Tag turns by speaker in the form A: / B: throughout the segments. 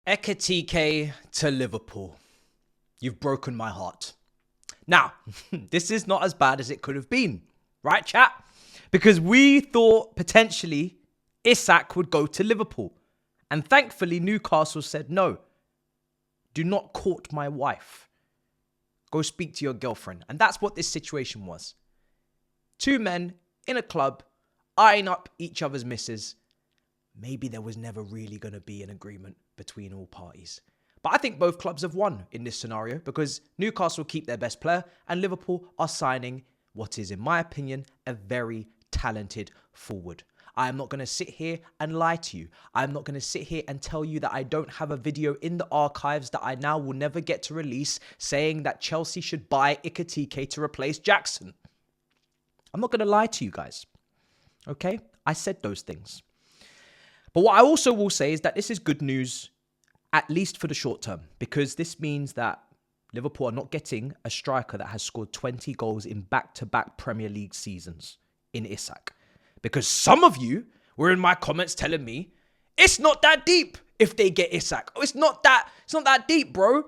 A: Ekitike to Liverpool. You've broken my heart. Now, this is not as bad as it could have been, right, chat? Because we thought potentially Isak would go to Liverpool. And thankfully, Newcastle said, no, do not court my wife. Go speak to your girlfriend. And that's what this situation was. Two men in a club eyeing up each other's misses. Maybe there was never really going to be an agreement between all parties. But I think both clubs have won in this scenario because Newcastle keep their best player and Liverpool are signing what is, in my opinion, a very talented forward. I am not going to sit here and lie to you. I'm not going to sit here and tell you that I don't have a video in the archives that I now will never get to release saying that Chelsea should buy Ekitike to replace Jackson. I'm not going to lie to you guys. Okay? I said those things. But what I also will say is that this is good news, at least for the short term, because this means that Liverpool are not getting a striker that has scored 20 goals in back-to-back Premier League seasons in Isak. Because some of you were in my comments telling me, it's not that deep if they get Isak. Oh, it's not that deep, bro.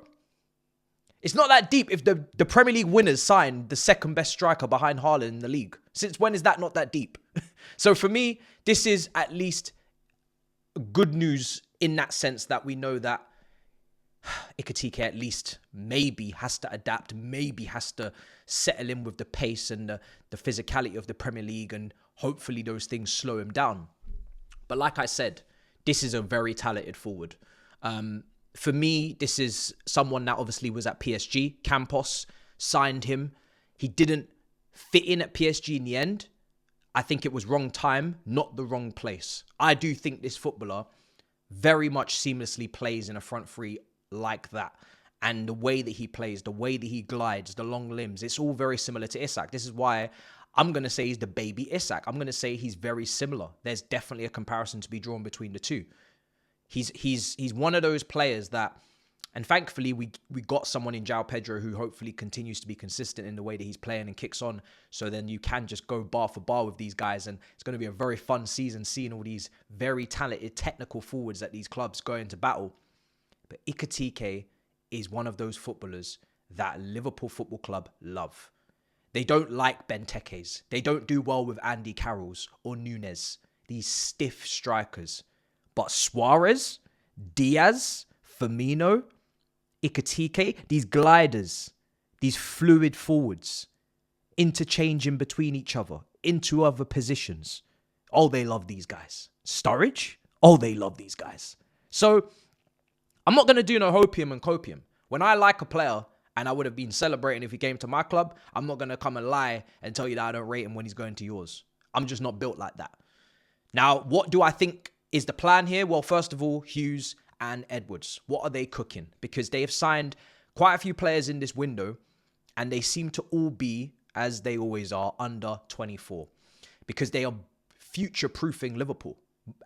A: It's not that deep if the Premier League winners signed the second best striker behind Hairline in the league. Since when is that not that deep? So for me, this is at least good news in that sense that we know that Ekitike at least maybe has to adapt, maybe has to settle in with the pace and the physicality of the Premier League, and hopefully those things slow him down. But like I said, this is a very talented forward. For me, this is someone that obviously was at PSG. Campos signed him. He didn't fit in at PSG in the end. I think it was wrong time, not the wrong place. I do think this footballer very much seamlessly plays in a front three like that. And the way that he plays, the way that he glides, the long limbs, it's all very similar to Isak. This is why I'm going to say he's the baby Isak. I'm going to say he's very similar. There's definitely a comparison to be drawn between the two. He's one of those players that, and thankfully we got someone in João Pedro who hopefully continues to be consistent in the way that he's playing and kicks on. So then you can just go bar for bar with these guys, and it's going to be a very fun season seeing all these very talented technical forwards at these clubs go into battle. But Ekitike is one of those footballers that Liverpool Football Club love. They don't like Benteke's. They don't do well with Andy Carroll's or Nunes. These stiff strikers. But Suarez, Diaz, Firmino, Ekitike, these gliders, these fluid forwards, interchanging between each other, into other positions. Oh, they love these guys. Sturridge? Oh, they love these guys. So, I'm not going to do no hopium and copium. When I like a player, and I would have been celebrating if he came to my club, I'm not going to come and lie and tell you that I don't rate him when he's going to yours. I'm just not built like that. Now, what do I think is the plan here? Well, first of all, Hughes and Edwards. What are they cooking? Because they have signed quite a few players in this window, and they seem to all be, as they always are, under 24. Because they are future-proofing Liverpool.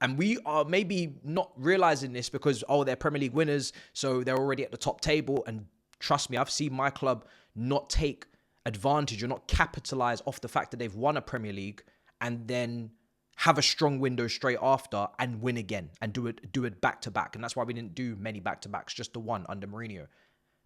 A: And we are maybe not realizing this because, they're Premier League winners, so they're already at the top table. And trust me, I've seen my club not take advantage or not capitalize off the fact that they've won a Premier League and then have a strong window straight after and win again and do it back to back. And that's why we didn't do many back to backs, just the one under Mourinho.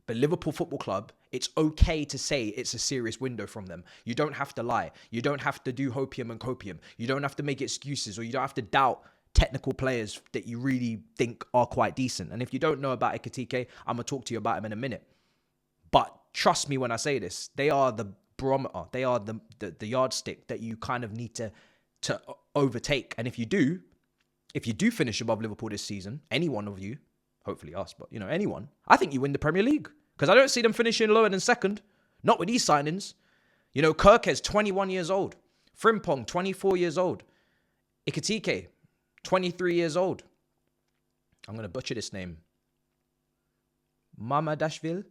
A: But Liverpool Football Club, it's okay to say it's a serious window from them. You don't have to lie. You don't have to do hopium and copium. You don't have to make excuses, or you don't have to doubt technical players that you really think are quite decent. And if you don't know about Ekitike, I'm going to talk to you about him in a minute. But trust me when I say this, they are the barometer. They are the yardstick that you kind of need to overtake. And if you do finish above Liverpool this season, any one of you, hopefully us, but anyone, I think you win the Premier League. Because I don't see them finishing lower than second. Not with these signings. Kirkes, 21 years old. Frimpong, 24 years old. Ekitike, 23 years old. I'm going to butcher this name. Mamadashvili?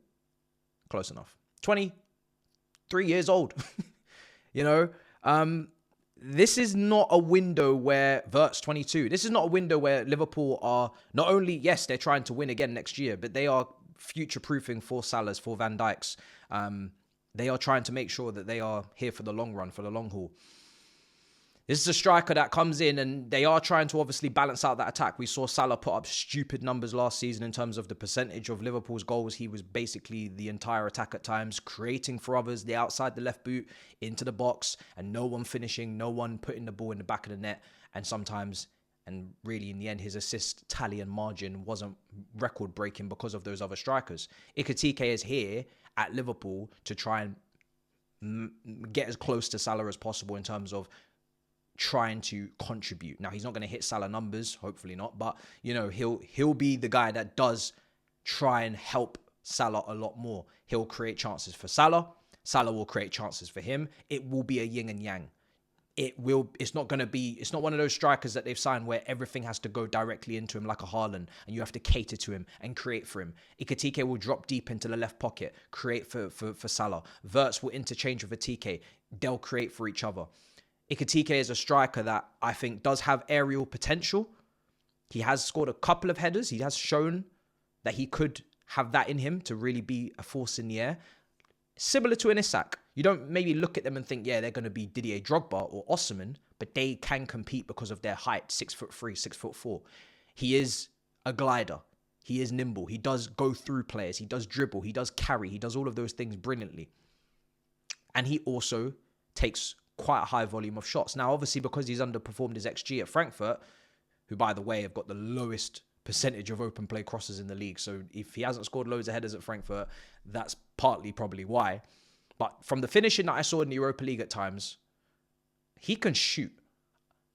A: Close enough. 23 years old. This is not a window where, Verts 22, this is not a window where Liverpool are, not only, yes, they're trying to win again next year, but they are future-proofing for Salahs, for Van Dijks. They are trying to make sure that they are here for the long run, for the long haul. This is a striker that comes in and they are trying to obviously balance out that attack. We saw Salah put up stupid numbers last season in terms of the percentage of Liverpool's goals. He was basically the entire attack at times, creating for others, the outside the left boot, into the box, and no one finishing, no one putting the ball in the back of the net. And sometimes, and really in the end, his assist tally and margin wasn't record breaking because of those other strikers. Ekitike is here at Liverpool to try and get as close to Salah as possible in terms of trying to contribute. Now, he's not going to hit Salah numbers, hopefully not, but you know, he'll be the guy that does try and help Salah a lot more. He'll create chances for Salah. Salah will create chances for him. It will be a yin and yang. It's not one of those strikers that they've signed where everything has to go directly into him like a Hairline and you have to cater to him and create for him. Ekitike will drop deep into the left pocket, create for Salah. Wirtz will interchange with Ekitike. They'll create for each other. Ekitike is a striker that I think does have aerial potential. He has scored a couple of headers. He has shown that he could have that in him to really be a force in the air. Similar to an Isak. You don't maybe look at them and think, yeah, they're going to be Didier Drogba or Osimhen, but they can compete because of their height, 6'3", 6'4". He is a glider. He is nimble. He does go through players. He does dribble. He does carry. He does all of those things brilliantly. And he also takes quite a high volume of shots. Now, obviously, because he's underperformed his XG at Frankfurt, who, by the way, have got the lowest percentage of open play crosses in the league. So if he hasn't scored loads of headers at Frankfurt, that's partly probably why. But from the finishing that I saw in the Europa League at times, he can shoot.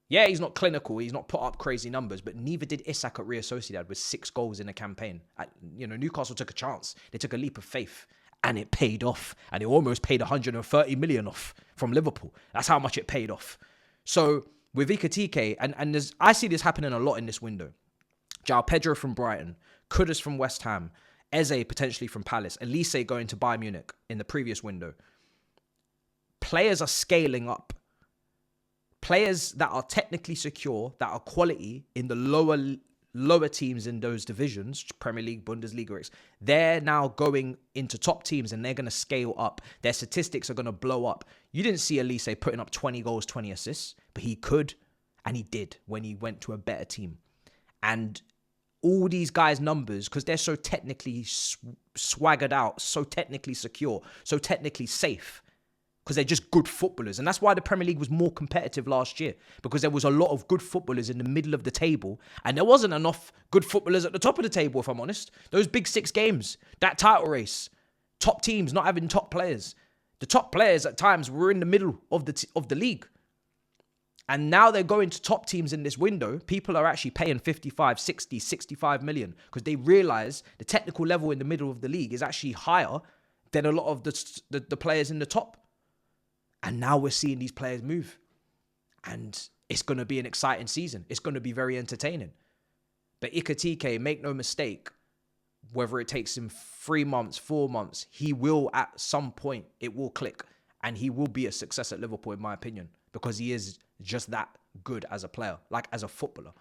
A: Yeah, he's not clinical. He's not put up crazy numbers, but neither did Isak at Real Sociedad with 6 goals in a campaign. Newcastle took a chance. They took a leap of faith. And it paid off. And it almost paid 130 million off from Liverpool. That's how much it paid off. So with Ekitike, and I see this happening a lot in this window. João Pedro from Brighton, Kudus from West Ham, Eze potentially from Palace, Elise going to Bayern Munich in the previous window. Players are scaling up. Players that are technically secure, that are quality in the lower teams in those divisions, Premier League, Bundesliga, they're now going into top teams and they're going to scale up. Their statistics are going to blow up. You didn't see Elise putting up 20 goals, 20 assists, but he could, and he did when he went to a better team. And all these guys' numbers, because they're so technically swaggered out, so technically secure, so technically safe, because they're just good footballers. And that's why the Premier League was more competitive last year, because there was a lot of good footballers in the middle of the table, and there wasn't enough good footballers at the top of the table, if I'm honest. Those big 6 games, that title race, top teams not having top players. The top players at times were in the middle of the league. And now they're going to top teams in this window. People are actually paying 55, 60, 65 million because they realize the technical level in the middle of the league is actually higher than a lot of the players in the top. And now we're seeing these players move. And it's going to be an exciting season. It's going to be very entertaining. But Ekitike, make no mistake, whether it takes him 3 months, 4 months, he will at some point, it will click. And he will be a success at Liverpool, in my opinion, because he is just that good as a player, like as a footballer.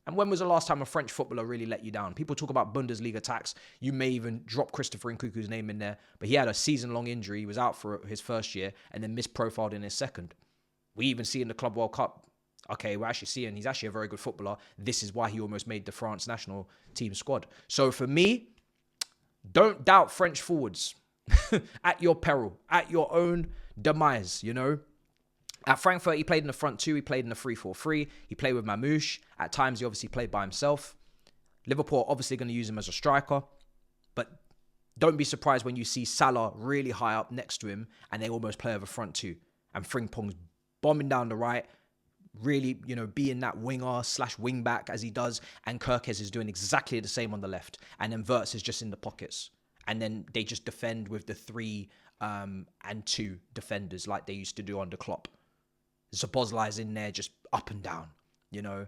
A: And when was the last time a French footballer really let you down? People talk about Bundesliga tax. You may even drop Christopher Nkunku's name in there, but he had a season-long injury. He was out for his first year and then misprofiled in his second. We even see in the Club World Cup, okay, we're actually seeing he's actually a very good footballer. This is why he almost made the France national team squad. So for me, don't doubt French forwards at your peril, at your own demise, you know. At Frankfurt, he played in the front 2. He played in the 3-4-3. He played with Mamouche. At times, he obviously played by himself. Liverpool are obviously going to use him as a striker. But don't be surprised when you see Salah really high up next to him and they almost play over front 2. And Frimpong's bombing down the right, really, you know, being that winger/wing back as he does. And Kerkez is doing exactly the same on the left. And then Wirtz is just in the pockets. And then they just defend with the 3 and 2 defenders like they used to do under Klopp. Szoboszlai's in there just up and down, you know.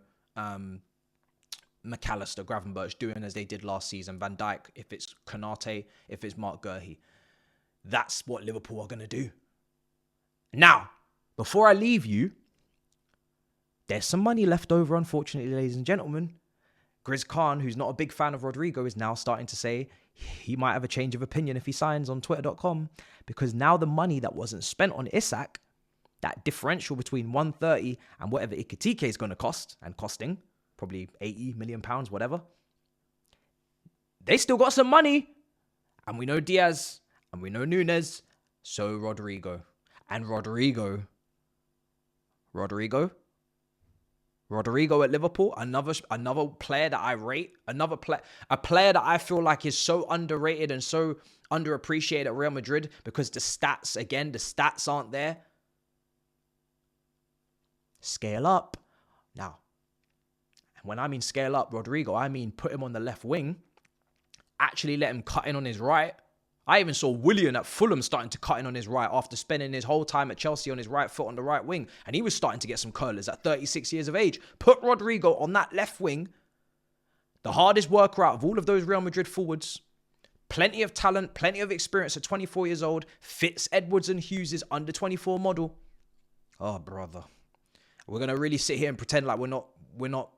A: McAllister, Gravenberch doing as they did last season. Van Dijk, if it's Konate, if it's Mark Guehi. That's what Liverpool are going to do. Now, before I leave you, there's some money left over, unfortunately, ladies and gentlemen. Grizz Khan, who's not a big fan of Rodrigo, is now starting to say he might have a change of opinion if he signs on Twitter.com, because now the money that wasn't spent on Isak that differential between 130 and whatever Ekitike is going to cost, and costing probably 80 million pounds, whatever. They still got some money. And we know Diaz and we know Nunes. So Rodrigo. And Rodrigo at Liverpool, another player that I rate, a player that I feel like is so underrated and so underappreciated at Real Madrid because the stats aren't there. Scale up. Now, when I mean scale up Rodrigo, I mean put him on the left wing, actually let him cut in on his right. I even saw Willian at Fulham starting to cut in on his right after spending his whole time at Chelsea on his right foot on the right wing. And he was starting to get some curlers at 36 years of age. Put Rodrigo on that left wing, the hardest worker out of all of those Real Madrid forwards. Plenty of talent, plenty of experience at 24 years old. Fits Edwards and Hughes' under 24 model. Oh, brother. We're going to really sit here and pretend like we're not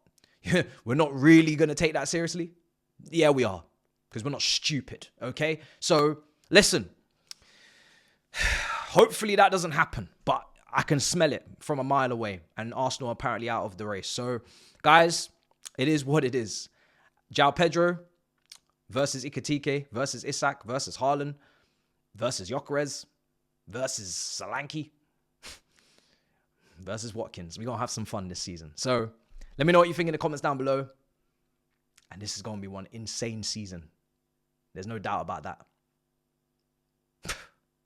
A: really going to take that seriously? Yeah, we are. Because we're not stupid, okay? So, listen. Hopefully that doesn't happen. But I can smell it from a mile away. And Arsenal are apparently out of the race. So, guys, it is what it is. João Pedro versus Ekitike versus Isak versus Hairline versus Gyökeres versus Solanke versus Watkins. We're going to have some fun this season. So, let me know what you think in the comments down below. And this is going to be one insane season. There's no doubt about that.